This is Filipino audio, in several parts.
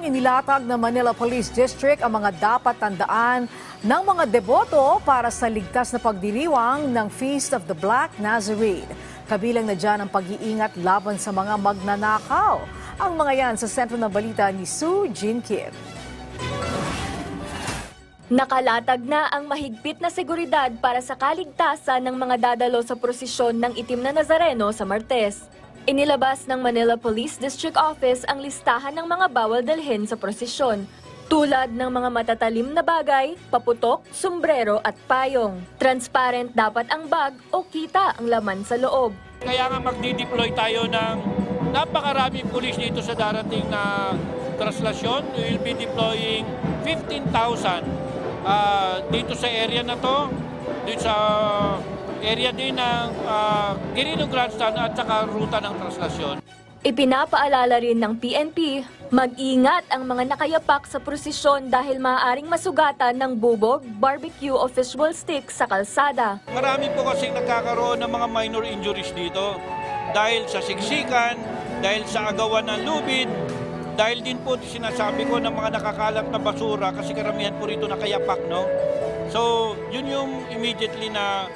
Inilatag ng Manila Police District ang mga dapat tandaan ng mga deboto para sa ligtas na pagdiriwang ng Feast of the Black Nazarene. Kabilang na dyan ang pag-iingat laban sa mga magnanakaw. Ang mga yan sa sentro ng balita ni Sue Jean Kim. Nakalatag na ang mahigpit na seguridad para sa kaligtasan ng mga dadalo sa prosesyon ng Itim na Nazareno sa Martes. Inilabas ng Manila Police District Office ang listahan ng mga bawal dalhin sa prosesyon, tulad ng mga matatalim na bagay, paputok, sombrero at payong. Transparent dapat ang bag o kita ang laman sa loob. Kaya nga magdi-deploy tayo ng napakaraming pulis dito sa darating na traslasyon. We will be deploying 15,000 dito sa area na to, dito sa area din ng Quirino Grandstand at saka ruta ng traslasyon. Ipinapaalala rin ng PNP, mag-ingat ang mga nakayapak sa prosesyon dahil maaaring masugatan ng bubog, barbecue o fishbowl stick sa kalsada. Marami po kasing nagkakaroon ng mga minor injuries dito dahil sa siksikan, dahil sa agawan ng lubid, dahil din po sinasabi ko ng mga nakakalat na basura kasi karamihan po rito nakayapak, no? So, yun yung immediately na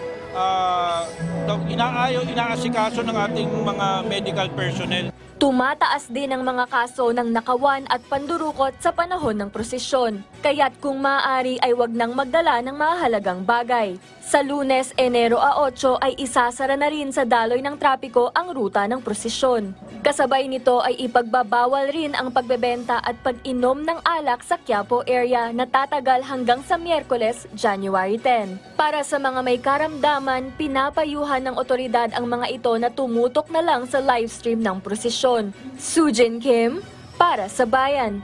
inaasikaso ng ating mga medical personnel. Tumataas din ang mga kaso ng nakawan at pandurukot sa panahon ng prosesyon. Kaya't kung maaari ay wag nang magdala ng mahalagang bagay. Sa Lunes, Enero 8 ay isasara na rin sa daloy ng trapiko ang ruta ng prosesyon. Kasabay nito ay ipagbabawal rin ang pagbebenta at pag-inom ng alak sa Quiapo area na tatagal hanggang sa Miyerkules, January 10. Para sa mga may karamdaman, pinapayuhan ng otoridad ang mga ito na tumutok na lang sa livestream ng prosesyon. Sue Jean Kim, para sa Bayan.